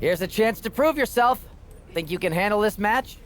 Here's a chance to prove yourself. Think you can handle this match?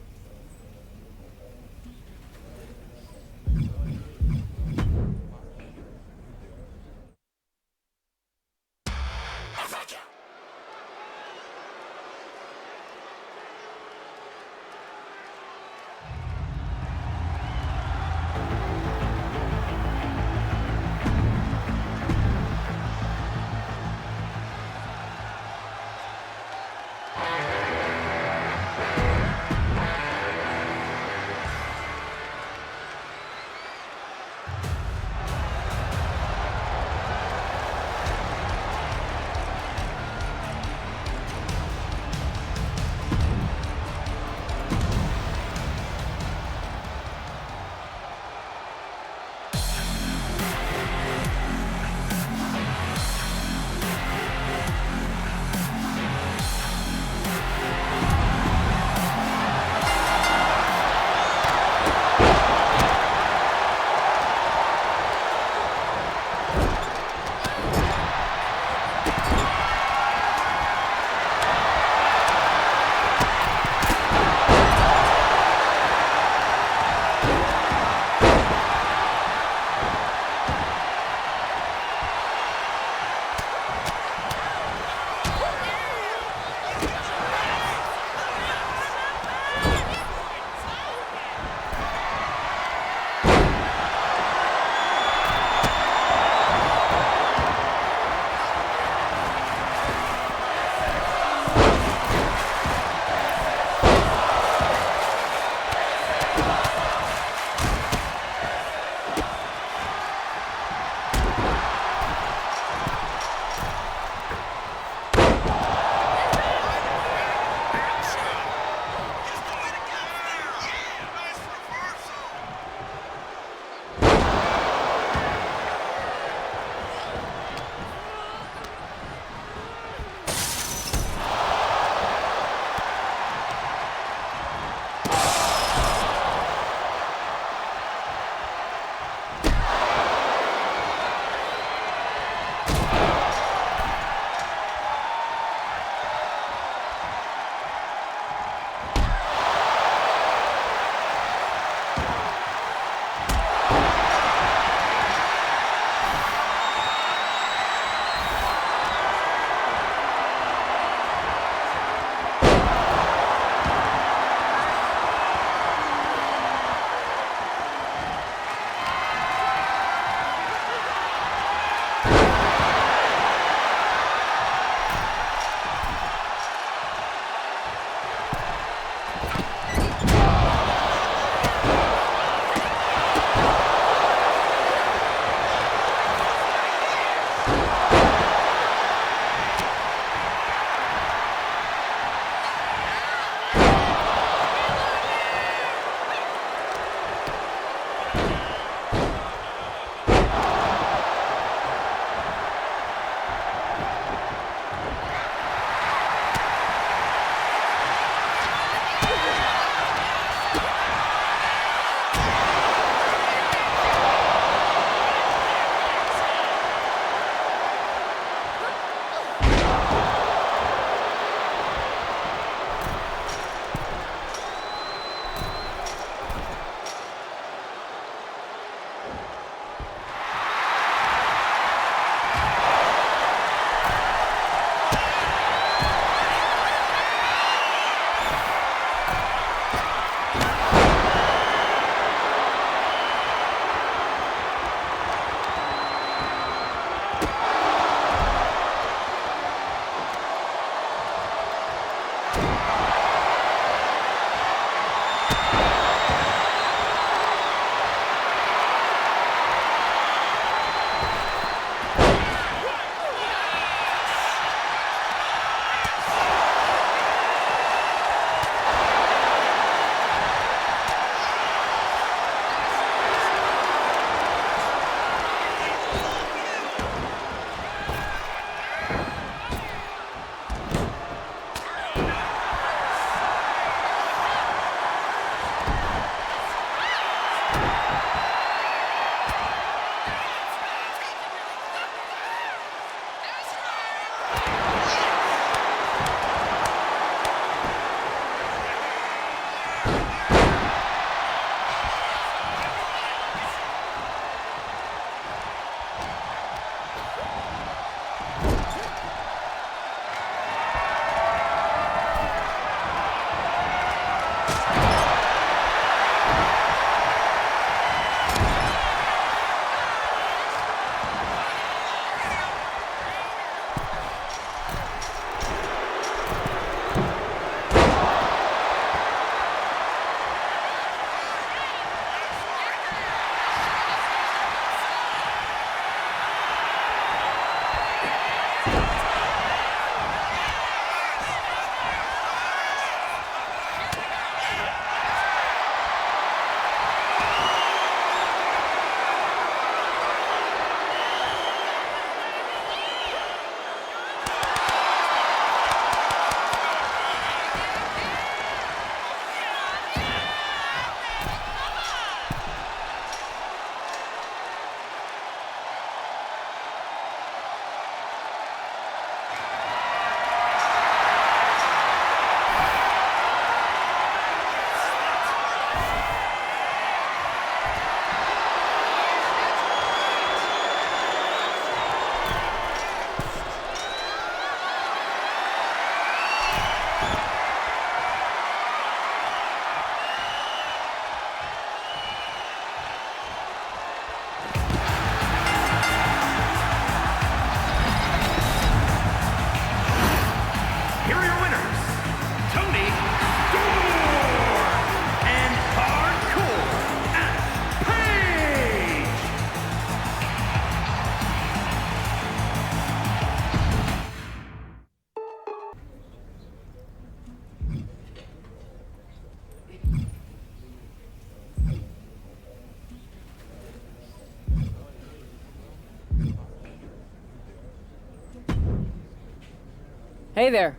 Hey there.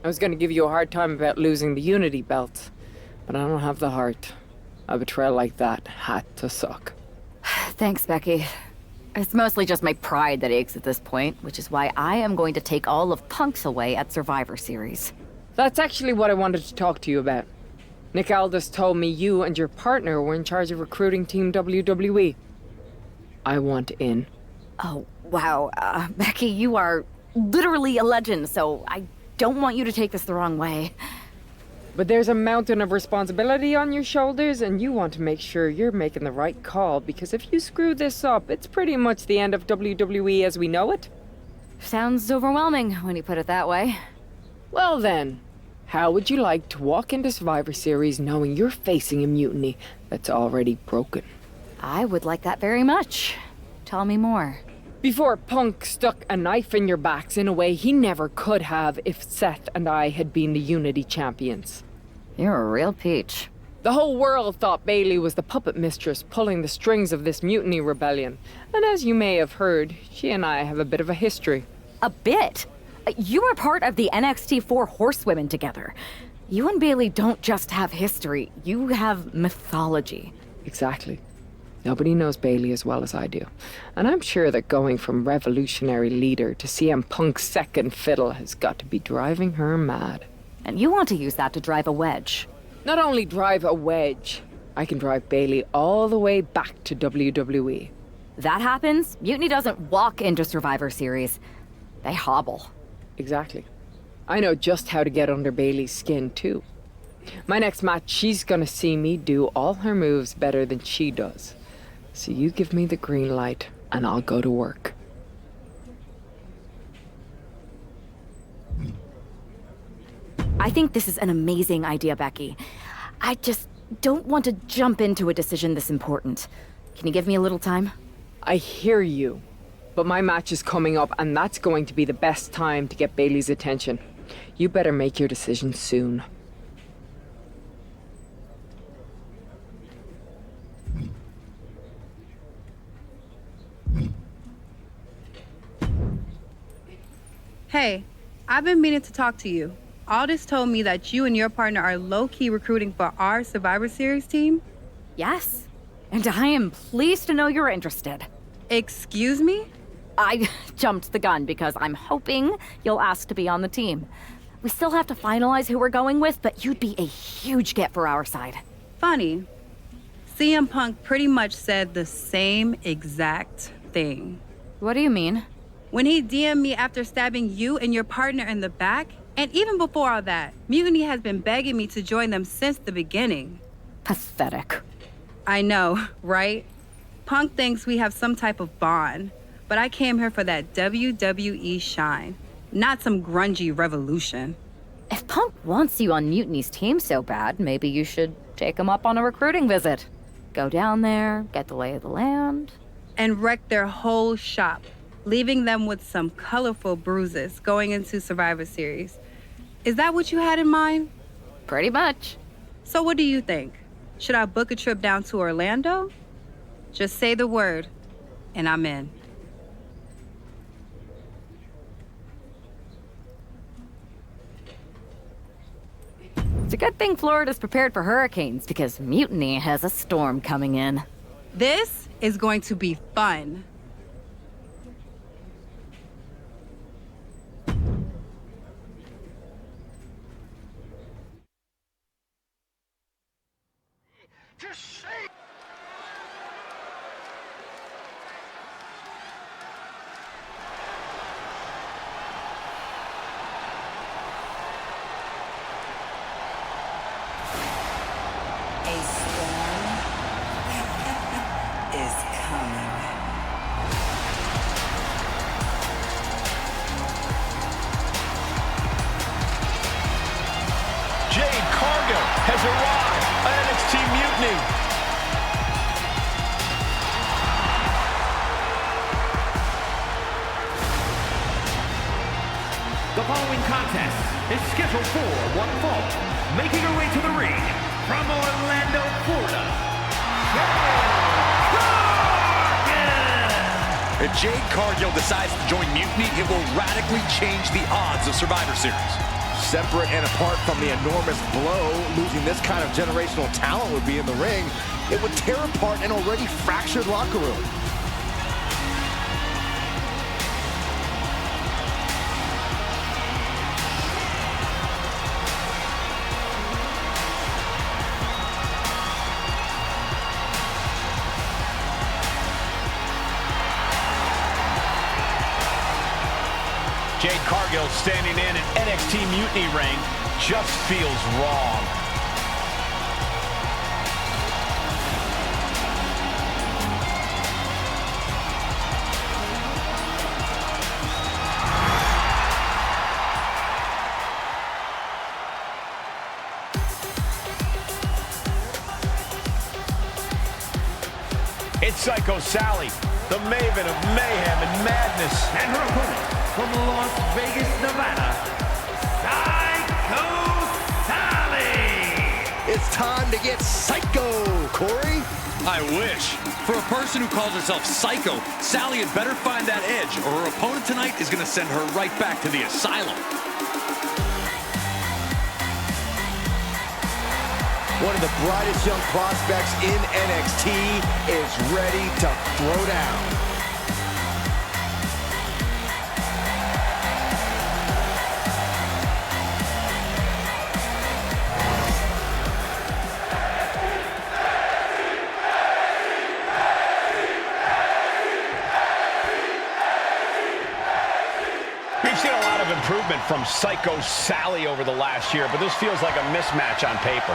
I was gonna give you a hard time about losing the Unity belt, but I don't have the heart. A betrayal like that had to suck. Thanks, Becky. It's mostly just my pride that aches at this point, which is why I am going to take all of Punk's away at Survivor Series. That's actually what I wanted to talk to you about. Nick Aldis told me you and your partner were in charge of recruiting Team WWE. I want in. Oh, wow. Becky, you are literally a legend, so I don't want you to take this the wrong way. But there's a mountain of responsibility on your shoulders, and you want to make sure you're making the right call, because if you screw this up, it's pretty much the end of WWE as we know it. Sounds overwhelming when you put it that way. Well then, how would you like to walk into Survivor Series knowing you're facing a mutiny that's already broken? I would like that very much. Tell me more. Before Punk stuck a knife in your backs in a way he never could have if Seth and I had been the Unity champions. You're a real peach. The whole world thought Bailey was the puppet mistress pulling the strings of this mutiny rebellion. And as you may have heard, she and I have a bit of a history. A bit? You were part of the NXT 4 Horsewomen together. You and Bailey don't just have history, you have mythology. Exactly. Nobody knows Bailey as well as I do. And I'm sure that going from revolutionary leader to CM Punk's second fiddle has got to be driving her mad. And you want to use that to drive a wedge. Not only drive a wedge, I can drive Bailey all the way back to WWE. That happens, Mutiny doesn't walk into Survivor Series. They hobble. Exactly. I know just how to get under Bailey's skin, too. My next match, she's gonna see me do all her moves better than she does. So you give me the green light, and I'll go to work. I think this is an amazing idea, Becky. I just don't want to jump into a decision this important. Can you give me a little time? I hear you, but my match is coming up, and that's going to be the best time to get Bailey's attention. You better make your decision soon. Hey, I've been meaning to talk to you. Aldis told me that you and your partner are low-key recruiting for our Survivor Series team. Yes. And I am pleased to know you're interested. Excuse me? I jumped the gun because I'm hoping you'll ask to be on the team. We still have to finalize who we're going with, but you'd be a huge get for our side. Funny. CM Punk pretty much said the same exact thing. What do you mean? When he DM'd me after stabbing you and your partner in the back, and even before all that, Mutiny has been begging me to join them since the beginning. Pathetic. I know, right? Punk thinks we have some type of bond, but I came here for that WWE shine, not some grungy revolution. If Punk wants you on Mutiny's team so bad, maybe you should take him up on a recruiting visit. Go down there, get the lay of the land. And wreck their whole shop, leaving them with some colorful bruises going into Survivor Series. Is that what you had in mind? Pretty much. So what do you think? Should I book a trip down to Orlando? Just say the word, and I'm in. It's a good thing Florida's prepared for hurricanes, because Mutiny has a storm coming in. This is going to be fun. A storm is coming. Jade Cargill has arrived at NXT Mutiny. The following contest is scheduled for one fall. Making her way to the ring from Orlando, Florida, Jade Cargill. If Jade Cargill decides to join Mutiny, it will radically change the odds of Survivor Series. Separate and apart from the enormous blow, losing this kind of generational talent would be in the ring, it would tear apart an already fractured locker room. Jade Cargill standing in an NXT Mutiny ring just feels wrong. It's Psycho Sally, the maven of mayhem and madness. And her opponent from Las Vegas, Nevada, Psycho Sally. It's time to get psycho, Corey. I wish. For a person who calls herself Psycho, Sally had better find that edge, or her opponent tonight is going to send her right back to the asylum. One of the brightest young prospects in NXT is ready to throw down. We've seen a lot of improvement from Psycho Sally over the last year, but this feels like a mismatch on paper.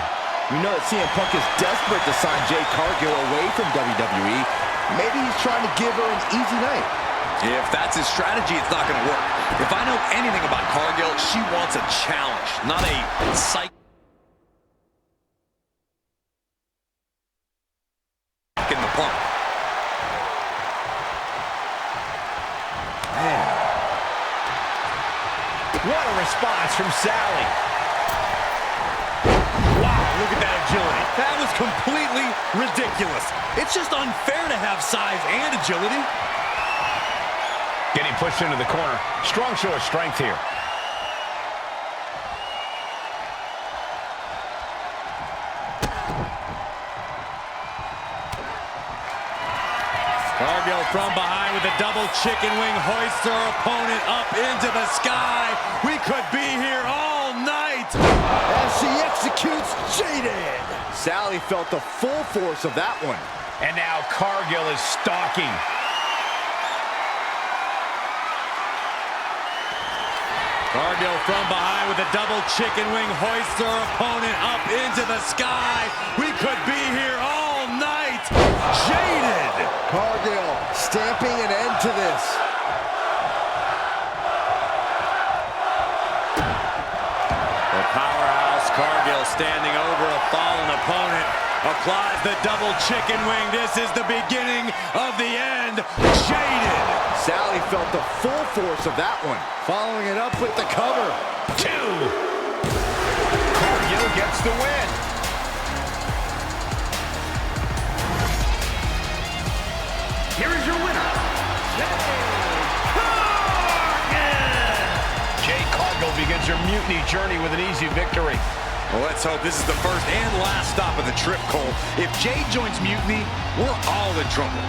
We know that CM Punk is desperate to sign Jade Cargill away from WWE. Maybe he's trying to give her an easy night. If that's his strategy, it's not going to work. If I know anything about Cargill, she wants a challenge, not a psych in the park. Man. What a response from Sally. Look at that agility. That was completely ridiculous. It's just unfair to have size and agility. Getting pushed into the corner. Strong show of strength here. Cargill from behind with a double chicken wing, hoists her opponent up into the sky. We could be here all night. As she executes Jaded. Sally felt the full force of that one. And now Cargill is stalking. Cargill from behind with a double chicken wing, hoists her opponent up into the sky. We could be here all night. Jaded. Cargill stamping an end to this. The powerhouse Cargill standing over a fallen opponent. Applies the double chicken wing. This is the beginning of the end. Jaded. Sally felt the full force of that one. Following it up with the cover. 2. Cargill gets the win. Here is your winner, Jade Cargill begins her mutiny journey with an easy victory. Well, let's hope this is the first and last stop of the trip, Cole. If Jade joins Mutiny, we're all in trouble.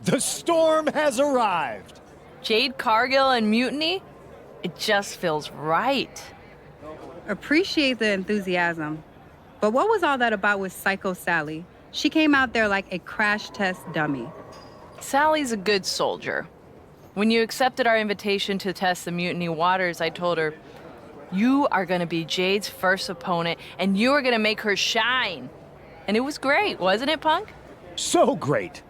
The storm has arrived. Jade Cargill and Mutiny? It just feels right. Appreciate the enthusiasm. But what was all that about with Psycho Sally? She came out there like a crash test dummy. Sally's a good soldier. When you accepted our invitation to test the Mutiny waters, I told her, you are gonna be Jade's first opponent, and you are gonna make her shine. And it was great, wasn't it, Punk? So great.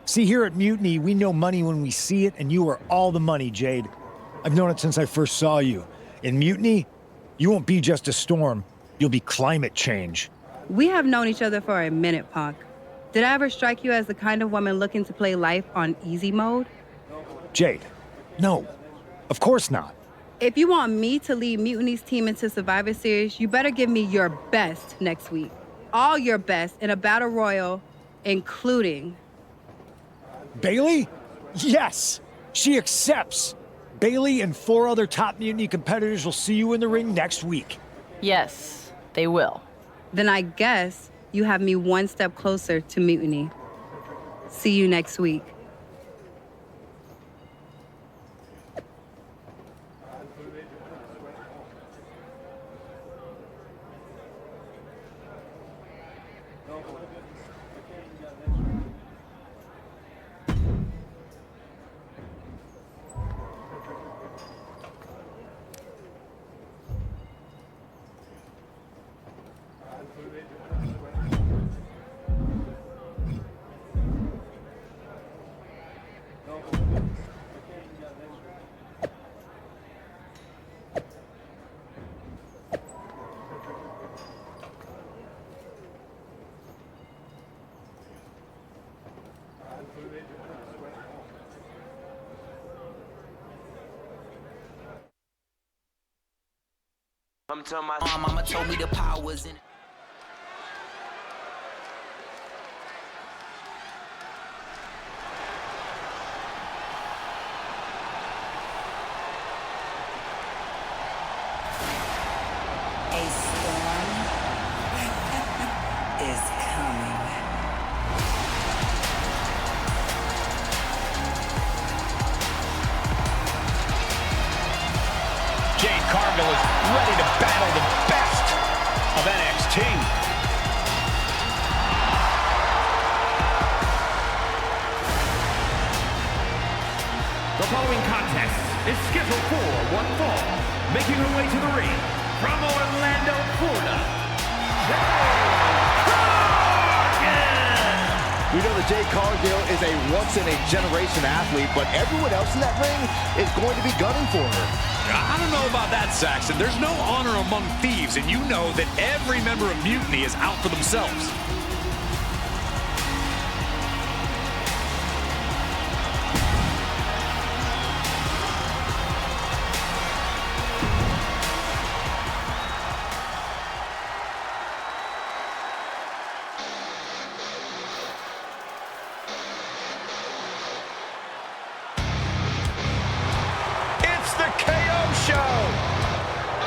See, here at Mutiny, we know money when we see it, and you are all the money, Jade. I've known it since I first saw you. In Mutiny, you won't be just a storm. You'll be climate change. We have known each other for a minute, Punk. Did I ever strike you as the kind of woman looking to play life on easy mode? Jade, no. Of course not. If you want me to lead Mutiny's team into Survivor Series, you better give me your best next week. All your best in a battle royal, including... Bailey? Yes! She accepts! Bailey and 4 other top Mutiny competitors will see you in the ring next week. Yes, they will. Then I guess you have me one step closer to Mutiny. See you next week. I'm telling my mama told me the power was in it. A storm is coming. Jade Cargill is ready to battle the best of NXT. The following contest is scheduled for one fall. Making her way to the ring from Orlando, Florida, We know that Jade Cargill is a once-in-a-generation athlete, but everyone else in that ring is going to be gunning for her. I don't know about that, Saxon. There's no honor among thieves, and you know that every member of Mutiny is out for themselves.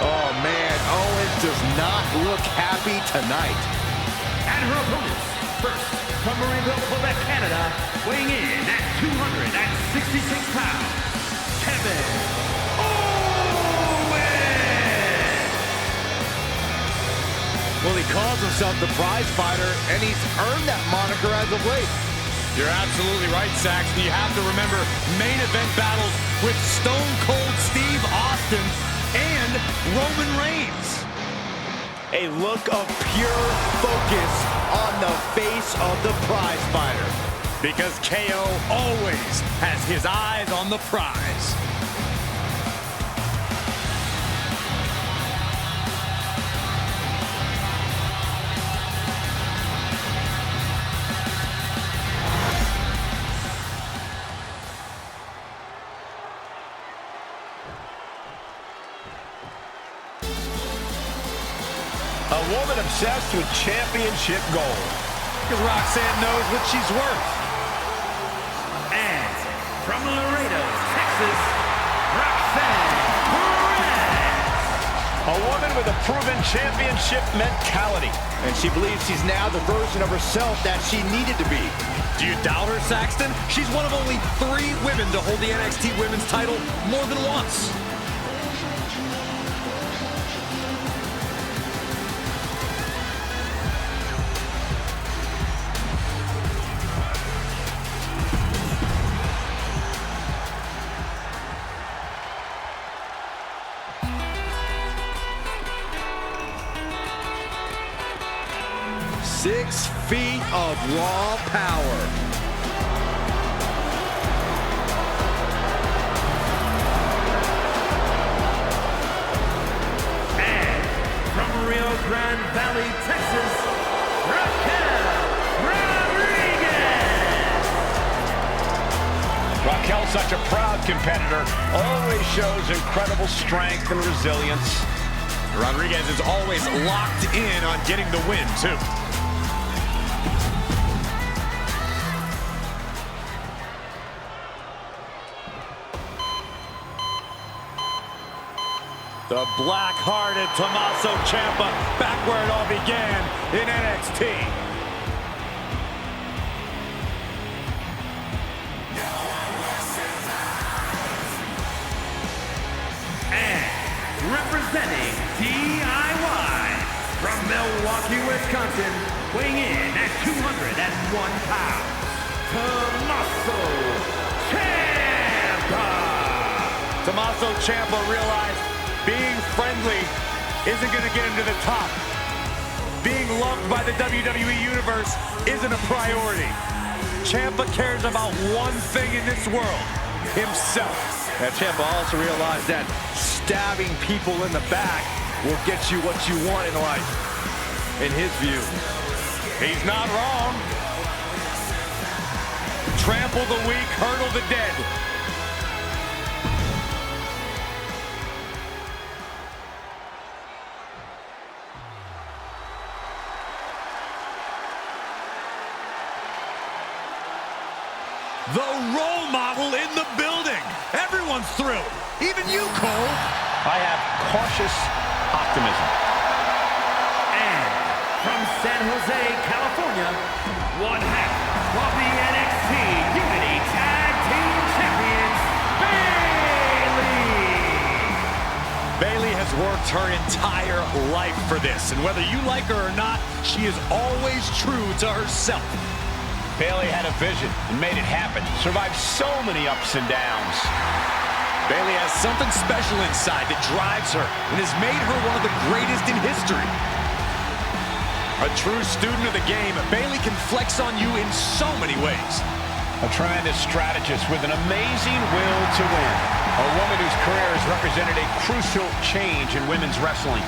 Oh, man, Owens does not look happy tonight. and her opponents. First, from Marieville, Quebec, Canada, weighing in at 266 pounds, Kevin Owens! Well, he calls himself the prize fighter, and he's earned that moniker as of late. You're absolutely right, Saxon. You have to remember main event battles with Stone Cold Steve Austin and Roman Reigns. A look of pure focus on the face of the prize fighter. Because KO always has his eyes on the prize. A woman obsessed with championship gold. Because Roxanne knows what she's worth. And from Laredo, Texas, Roxanne Perez. A woman with a proven championship mentality. And she believes she's now the version of herself that she needed to be. Do you doubt her, Saxton? She's one of only 3 women to hold the NXT Women's title more than once. Six feet of raw power. And from Rio Grande Valley, Texas, Raquel Rodriguez. Raquel's such a proud tough competitor, always shows incredible strength and resilience. Rodriguez is always locked in on getting the win, too. The black-hearted Tommaso Ciampa back where it all began in NXT. And representing DIY from Milwaukee, Wisconsin, weighing in at 201 pounds, Tommaso Ciampa. Tommaso Ciampa realized being friendly isn't going to get him to the top. Being loved by the WWE Universe isn't a priority. Ciampa cares about one thing in this world, himself. And Ciampa also realized that stabbing people in the back will get you what you want in life, in his view. He's not wrong. Trample the weak, hurdle the dead. The role model in the building. Everyone's thrilled. Even you, Cole. I have cautious optimism. And from San Jose, California, one half of the NXT Unity Tag Team Champions, Bayley. Bayley has worked her entire life for this, and whether you like her or not, she is always true to herself. Bayley had a vision and made it happen. Survived so many ups and downs. Bayley has something special inside that drives her and has made her one of the greatest in history. A true student of the game, Bayley can flex on you in so many ways. A tremendous strategist with an amazing will to win. A woman whose career has represented a crucial change in women's wrestling.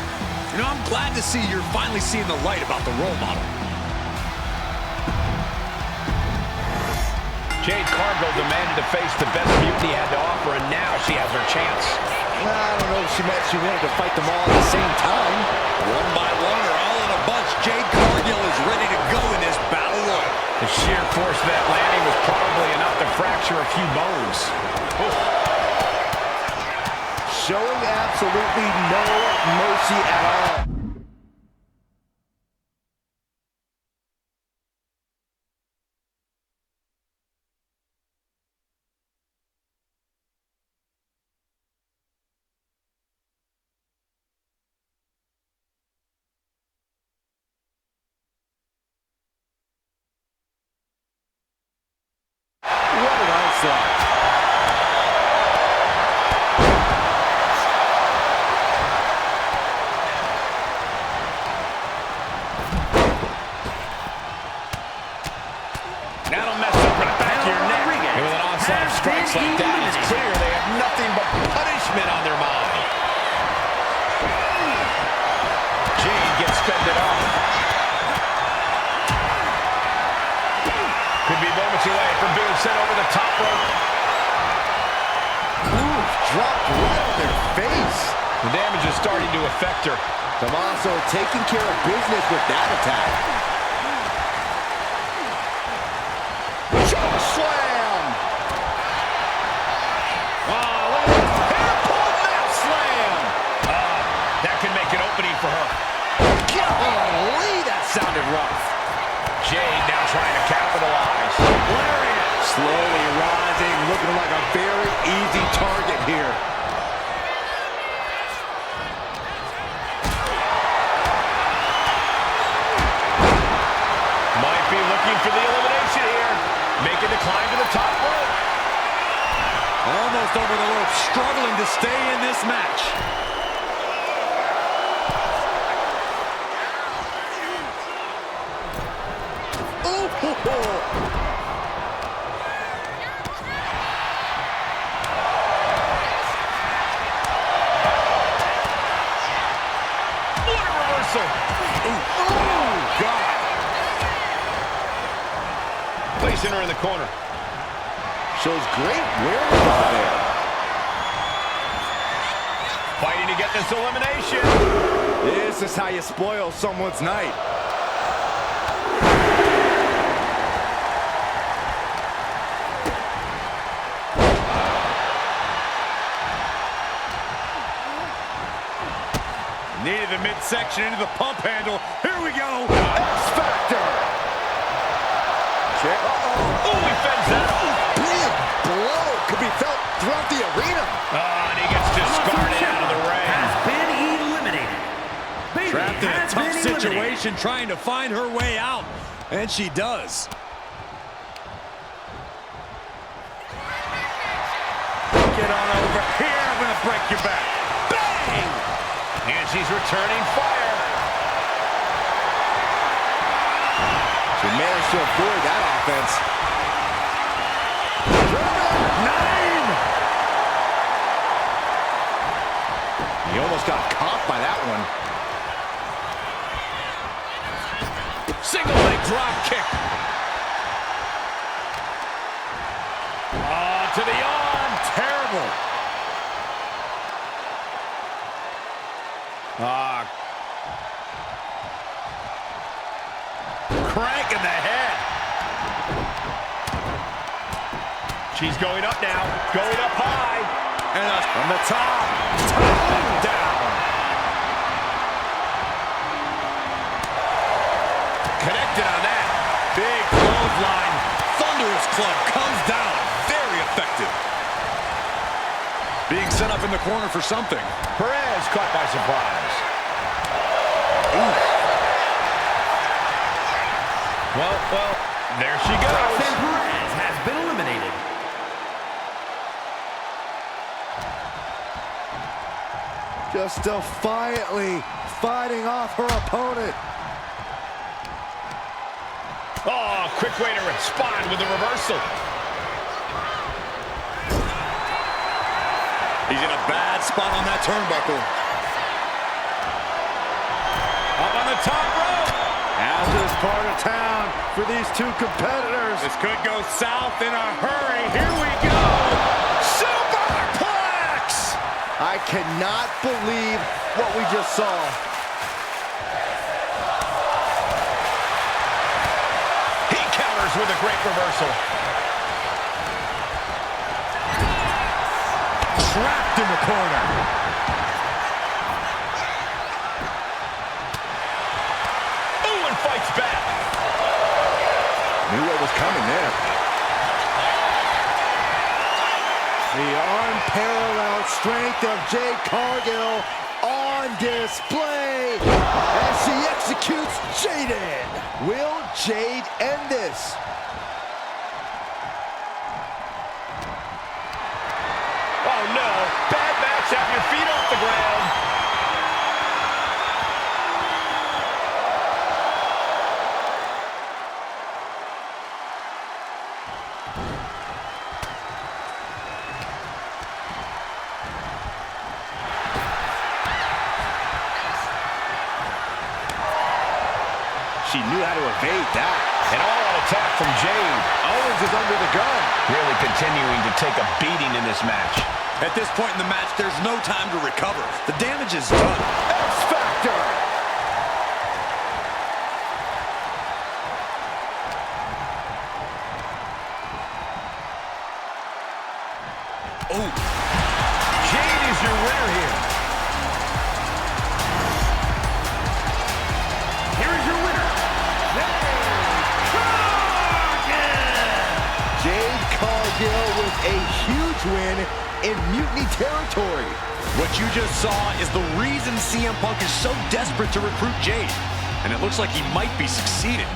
You know, I'm glad to see you're finally seeing the light about the role model. Jade Cargill demanded to face the best Mutiny had to offer, and now she has her chance. I don't know if she wanted to fight them all at the same time. One by one or all in a bunch, Jade Cargill is ready to go in this battle royal. The sheer force of that landing was probably enough to fracture a few bones. Showing absolutely no mercy at all. What an onslaught. That'll mess up the back of your neck. And with an onslaught of strikes like that, it's clear they have nothing but punishment on their mind. Jade gets fended off. Could be moments away from being sent over the top rope. Ooh, dropped right on their face. The damage is starting to affect her. Tommaso taking care of business with that attack. Choke slam! Oh, look at this pinpoint mat slam! That could make an opening for her. Golly, that sounded rough. Jade now trying to capitalize. Lariat! Slowly rising, looking like a very easy target here. Might be looking for the elimination here. Making the climb to the top rope. Almost over the rope, struggling to stay in this match. What a reversal. Oh, God. Placing her in the corner. Shows great wherewithal there. fighting to get this elimination. This is how you spoil someone's night. Needed the midsection into the pump handle. Here we go. X-Factor. Check. Oh, he fends that off. Big blow could be felt throughout the arena. Oh, and he gets discarded out of the ring. Has been eliminated. Bailey Trapped in a has tough been eliminated. situation, trying to find her way out. And she does. Get on over here. I'm going to break your back. Bang! And she's returning fire. She managed to avoid that offense. German 9! He almost got caught by that one. Single leg drop kick. Oh, to the arm. Terrible. Crank in the head. She's going up now. Going up high. And from the top. Down. Connected on that. Big clothesline. Thunderous club comes down. Very effective. Being set up in the corner for something. Perez caught by surprise. Ooh. Well, there she goes. Roxanne Perez has been eliminated. Just defiantly fighting off her opponent. Oh, quick way to respond with a reversal. He's in a bad spot on that turnbuckle. Up on the top rope. Out to this part of town for these two competitors. This could go south in a hurry. Here we go. Superplex! I cannot believe what we just saw. He counters with a great reversal. Trapped in the corner. Ooh, and fights back. Knew what was coming there. The unparalleled strength of Jade Cargill on display as she executes Jaded. Will Jade end this? Oh, no. Bad match. Have your feet off the ground. She knew how to evade that. An all-out attack from Jade. Owens is under the gun. Really continuing to take a beating in this match. At this point in the match, there's no time to recover. The damage is done. X-Factor! Oh. Jade is your winner here. Here is your winner, Jade Cargill with a huge win in Mutiny territory. What you just saw is the reason CM Punk is so desperate to recruit Jade. And it looks like he might be succeeding.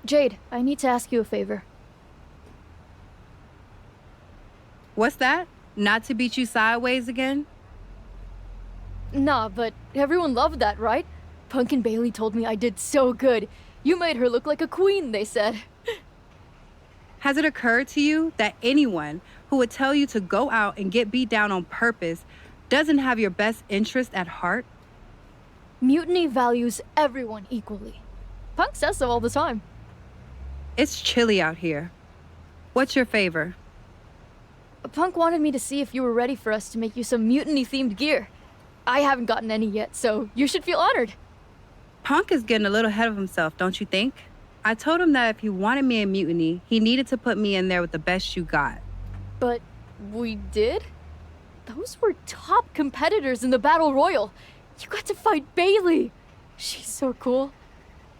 Jade, I need to ask you a favor. What's that? Not to beat you sideways again? Nah, but everyone loved that, right? Punk and Bailey told me I did so good. You made her look like a queen, they said. Has it occurred to you that anyone who would tell you to go out and get beat down on purpose doesn't have your best interest at heart? Mutiny values everyone equally. Punk says so all the time. It's chilly out here. What's your favor? Punk wanted me to see if you were ready for us to make you some mutiny-themed gear. I haven't gotten any yet, so you should feel honored. Punk is getting a little ahead of himself, don't you think? I told him that if he wanted me in Mutiny, he needed to put me in there with the best you got. But we did? Those were top competitors in the Battle Royal. You got to fight Bailey. She's so cool.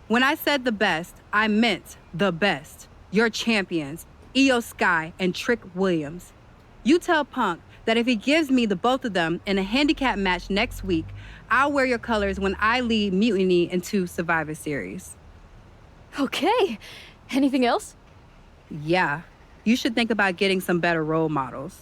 When I said the best, I meant the best. Your champions, Io Sky and Trick Williams. You tell Punk that if he gives me the both of them in a handicap match next week, I'll wear your colors when I lead Mutiny into Survivor Series. Okay. Anything else? Yeah. You should think about getting some better role models.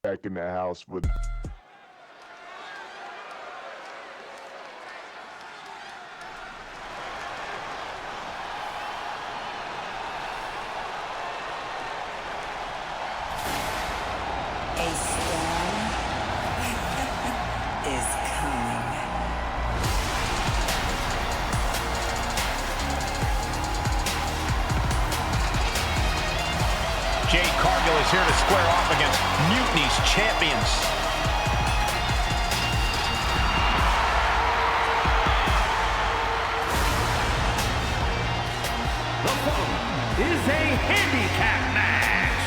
Back in the house with A storm is coming. Jade Cargill is here to square off against Mutiny's champions. The following is a handicap match.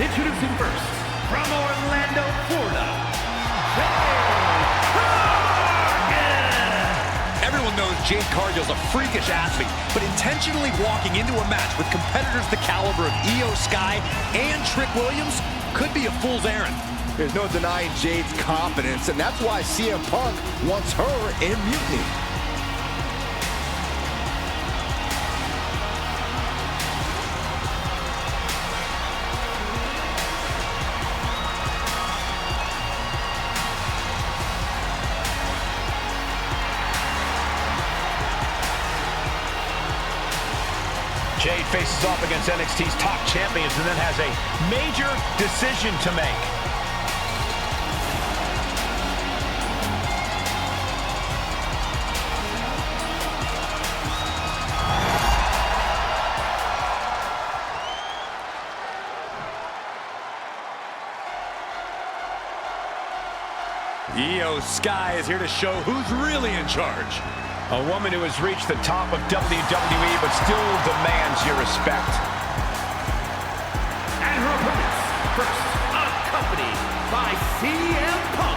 Introducing first, from Orlando, Florida, Jade Cargill. Everyone knows Jade Cargill's a freakish athlete, but intentionally walking into a match with competitors the caliber of Io Sky and Trick Williams could be a fool's errand. There's no denying Jade's confidence, and that's why CM Punk wants her in Mutiny. Jade faces off against NXT's top champions and then has a major decision to make. Io Sky is here to show who's really in charge. A woman who has reached the top of WWE but still demands your respect. And her opponents, first, accompanied by CM Punk,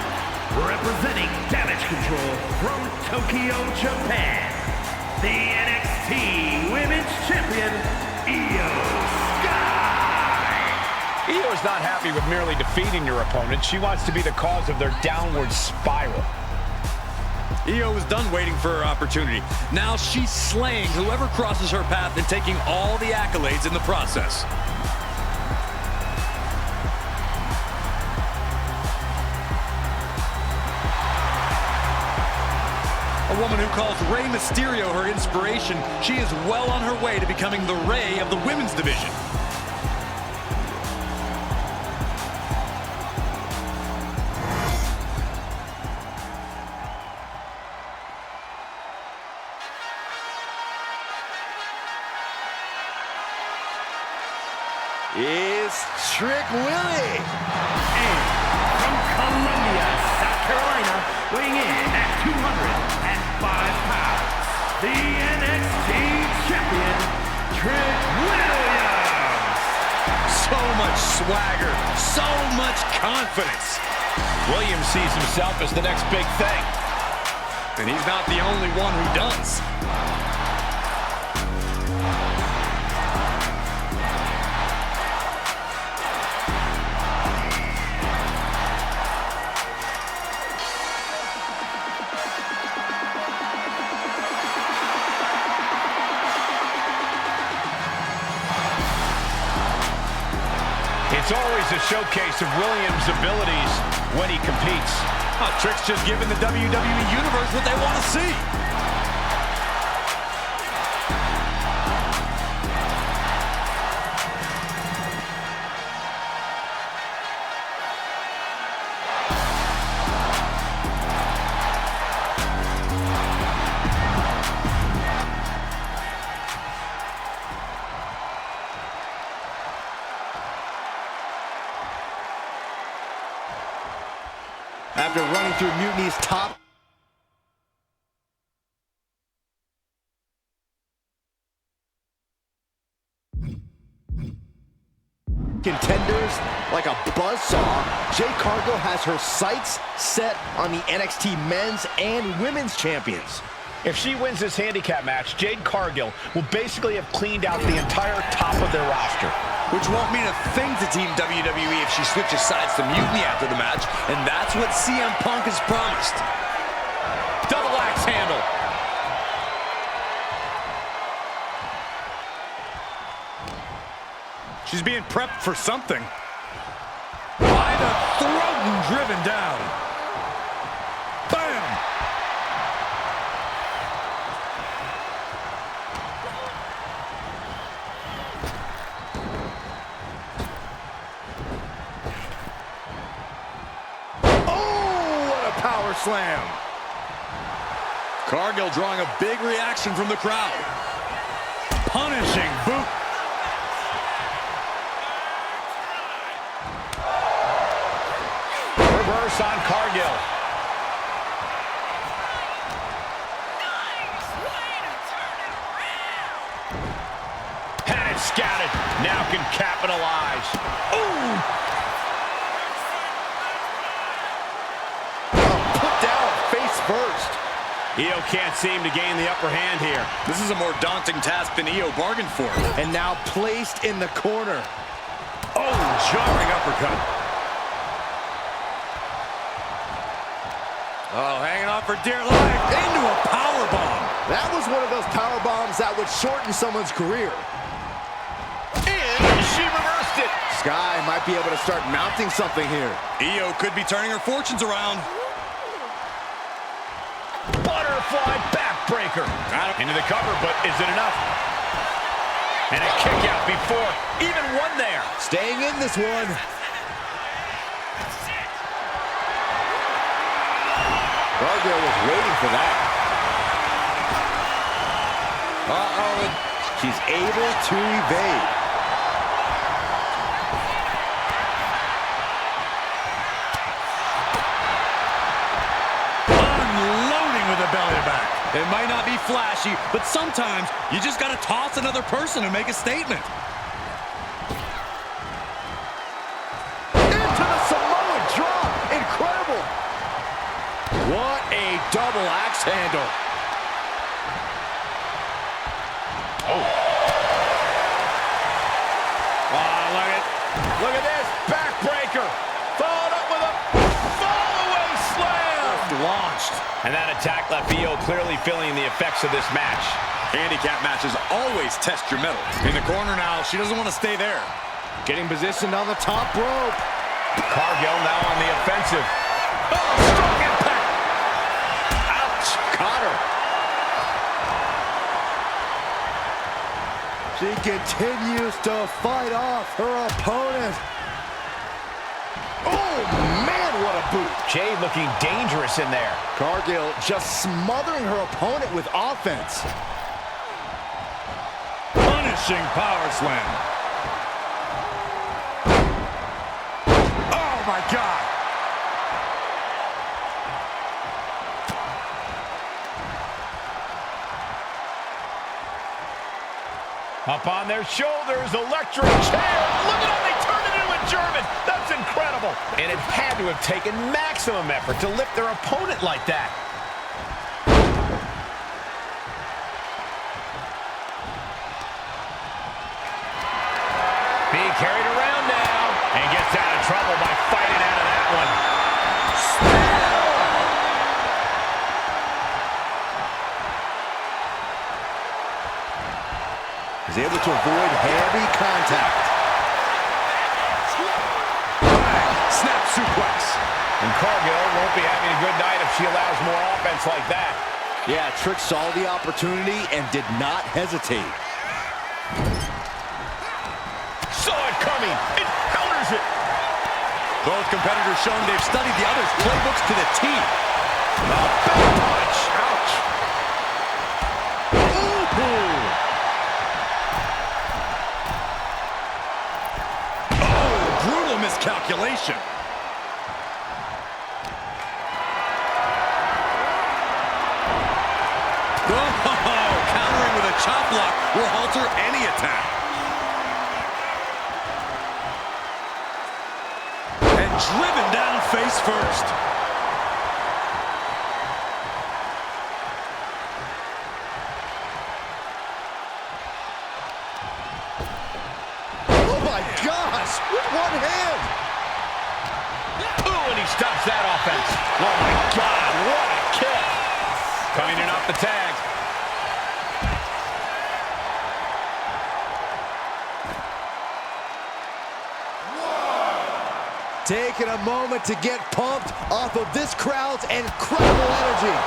representing Damage Control from Tokyo, Japan, the NXT Women's Champion, Io Sky. Io is not happy with merely defeating your opponent. She wants to be the cause of their downward spiral. Io is done waiting for her opportunity. Now she's slaying whoever crosses her path and taking all the accolades in the process. A woman who calls Rey Mysterio her inspiration, she is well on her way to becoming the Rey of the women's division. Is is Trick Willie. And from Columbia, South Carolina, weighing in at 205 pounds, the NXT champion, Trick Williams. So much swagger, so much confidence. Williams sees himself as the next big thing. And he's not the only one who does. It's always a showcase of Williams' abilities when he competes. Oh, Trick's just giving the WWE Universe what they want to see. After running through Mutiny's top contenders like a buzzsaw, Jade Cargill has her sights set on the NXT men's and women's champions. If she wins this handicap match, Jade Cargill will basically have cleaned out the entire top of their roster. Which won't mean a thing to Team WWE if she switches sides to Mutiny after the match, and that's what CM Punk has promised. Double axe handle. She's being prepped for something. By the throat and driven down. Bam! Power slam. Cargill drawing a big reaction from the crowd. Punishing boot. Reverse on Cargill. Had it scouted. Now can capitalize. Ooh! First. Io can't seem to gain the upper hand here. This is a more daunting task than Io bargained for. And now placed in the corner. Oh, jarring uppercut. Oh, hanging on for dear life. Into a power bomb. That was one of those power bombs that would shorten someone's career. And she reversed it. Sky might be able to start mounting something here. Io could be turning her fortunes around. Butterfly backbreaker. Into the cover, but is it enough? And a kick out before even one there. Staying in this one. Cargill was waiting for that. Uh-oh. She's able to evade. It might not be flashy, but sometimes you just got to toss another person and make a statement. Into the Samoan drop. Incredible. What a double axe handle. Oh. Oh, look at this. Backbreaker. Followed up with a fall-away slam. Launched. And that attack left Io clearly feeling the effects of this match. Handicap matches always test your mettle. In the corner now, she doesn't want to stay there. Getting positioned on the top rope. Cargill now on the offensive. Oh, strong impact. Ouch. Caught her. She continues to fight off her opponent. Oh, man, what a boot. Jade looking dangerous in there. Cargill just smothering her opponent with offense. Punishing power slam. Oh, my God. Up on their shoulders, electric chair. Look at how they turn it into a German. That's incredible. And it had to have taken maximum effort to lift their opponent like that. Being carried around now and gets out of trouble by fighting out of that one. He's able to avoid heavy contact. Snap suplex. And Cargill won't be having a good night if she allows more offense like that. Yeah, Trick saw the opportunity and did not hesitate. Saw it coming. It counters it. Both competitors showing they've studied the other's playbooks to the T. A big punch. Ouch. Ooh. Brutal miscalculation. Oh, countering with a chop block will halter any attack. And driven down face first. Oh my gosh, with one hand. Ooh, and he stops that offense. Oh my God, what a kick. Coming in off the tag. Taking a moment to get pumped off of this crowd's incredible energy.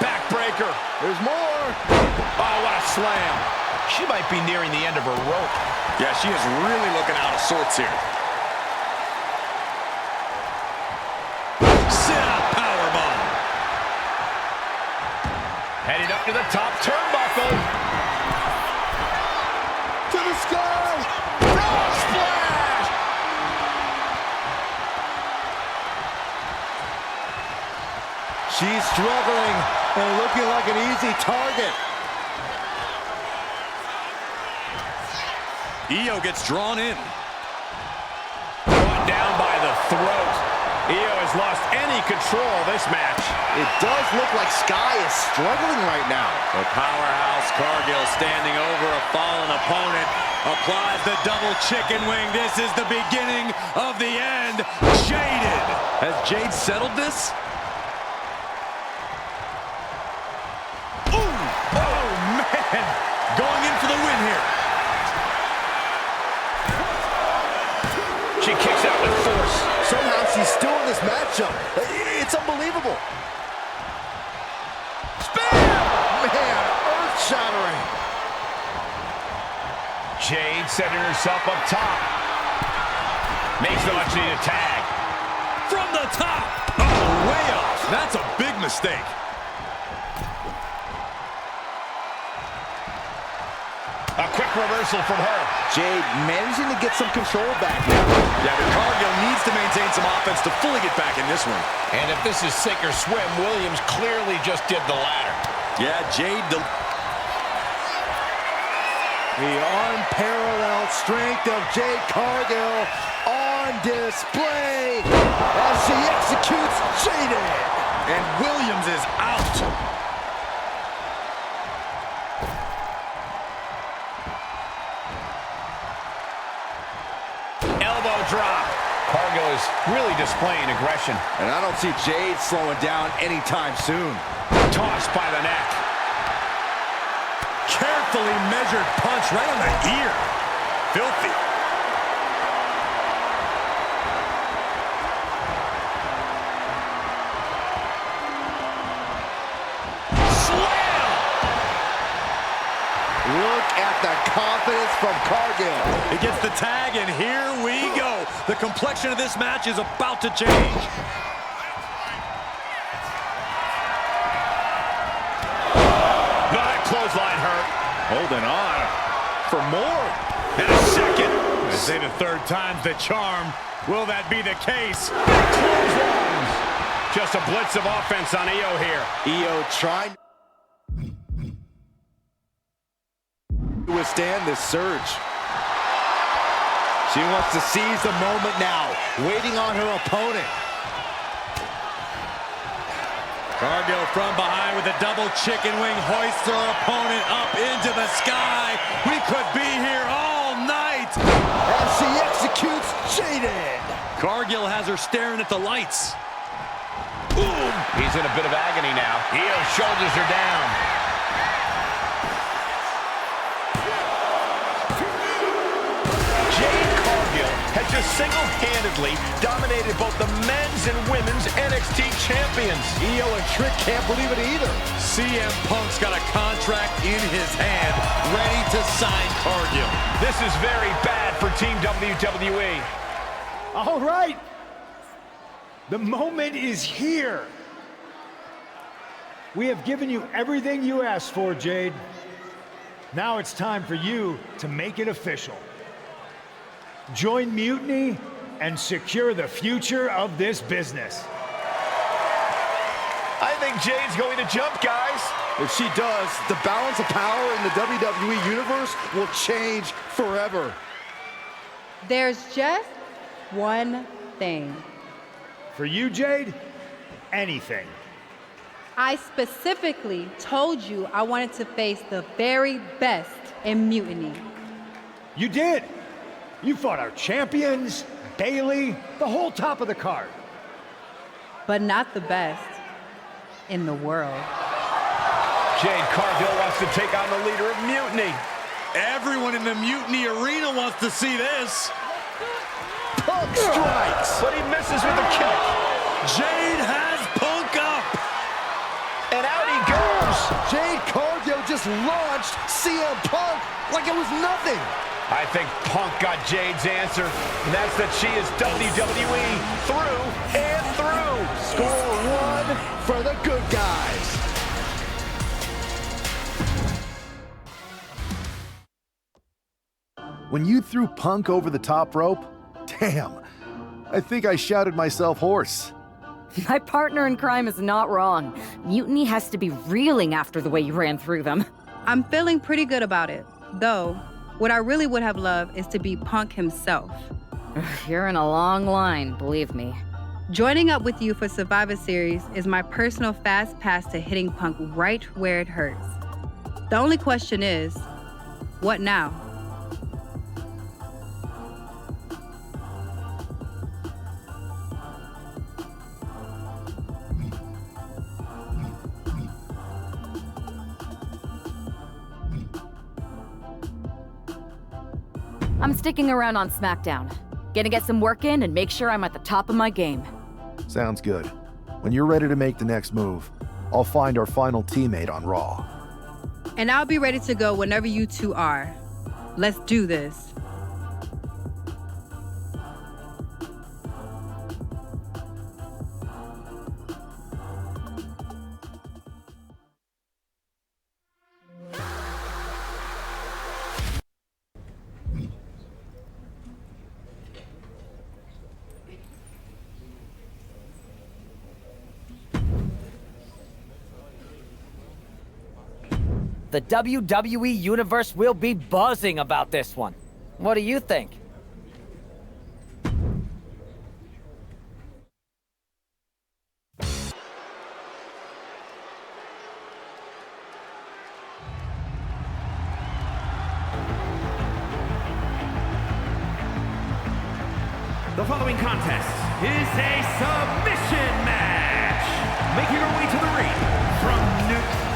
Backbreaker. There's more. Oh, what a slam. She might be nearing the end of her rope. Yeah, she is really looking out of sorts here. Sit-out powerbomb. Heading up to the top turnbuckle. To the sky. Frog splash. She's struggling and looking like an easy target. Io gets drawn in. Brought down by the throat. Io has lost any control of this match. It does look like Sky is struggling right now. The powerhouse Cargill standing over a fallen opponent. Applies the double chicken wing. This is the beginning of the end. Jaded. Has Jade settled this? Ooh! Oh, man! Going in for the win here. She kicks out with force. Somehow she's still in this matchup. It's unbelievable. Spam! Man, earth-shattering. Jade setting herself up top. Makes no much need a tag. From the top. Oh, way off. That's a big mistake. A quick reversal from her. Jade managing to get some control back now. Yeah, but Cargill needs to maintain some offense to fully get back in this one. And if this is sink or swim, Williams clearly just did the latter. Yeah, Jade. The unparalleled strength of Jade Cargill on display as she executes Jaded. And Williams is out. Elbow drop. Cargill is really displaying aggression. And I don't see Jade slowing down anytime soon. Tossed by the neck. Carefully measured punch right on the ear. Filthy. Slam! Look at the confidence from Cargill. He gets the tag, and here we go. The complexion of this match is about to change. Holding on for more. And a second. I say the third time's the charm. Will that be the case? Just a blitz of offense on Io here. Io trying to withstand this surge. She wants to seize the moment now, waiting on her opponent. Cargill from behind with a double chicken wing, hoists her opponent up into the sky. We could be here all night. As she executes Jaded. Cargill has her staring at the lights. Boom! He's in a bit of agony now. Io shoulders her down. Has just single-handedly dominated both the men's and women's NXT champions. Io and Trick can't believe it either. CM Punk's got a contract in his hand, ready to sign Cargill. This is very bad for Team WWE. All right. The moment is here. We have given you everything you asked for, Jade. Now it's time for you to make it official. Join Mutiny and secure the future of this business. I think Jade's going to jump, guys. If she does, the balance of power in the WWE Universe will change forever. There's just one thing. For you, Jade, anything. I specifically told you I wanted to face the very best in Mutiny. You did. You fought our champions, Bayley, the whole top of the card. But not the best in the world. Jade Cargill wants to take on the leader of Mutiny. Everyone in the Mutiny arena wants to see this. Punk strikes, but he misses with a kick. Jade has Punk up. And out he goes. Jade Cargill just launched CM Punk like it was nothing. I think Punk got Jade's answer, and that's that she is WWE through and through. Score one for the good guys. When you threw Punk over the top rope, damn, I think I shouted myself hoarse. My partner in crime is not wrong. Mutiny has to be reeling after the way you ran through them. I'm feeling pretty good about it, though. What I really would have loved is to be Punk himself. You're in a long line, believe me. Joining up with you for Survivor Series is my personal fast pass to hitting Punk right where it hurts. The only question is, what now? I'm sticking around on SmackDown. Gonna get some work in and make sure I'm at the top of my game. Sounds good. When you're ready to make the next move, I'll find our final teammate on Raw. And I'll be ready to go whenever you two are. Let's do this. The WWE Universe will be buzzing about this one. What do you think? The following contest is a submission match. Making her way to the ring from New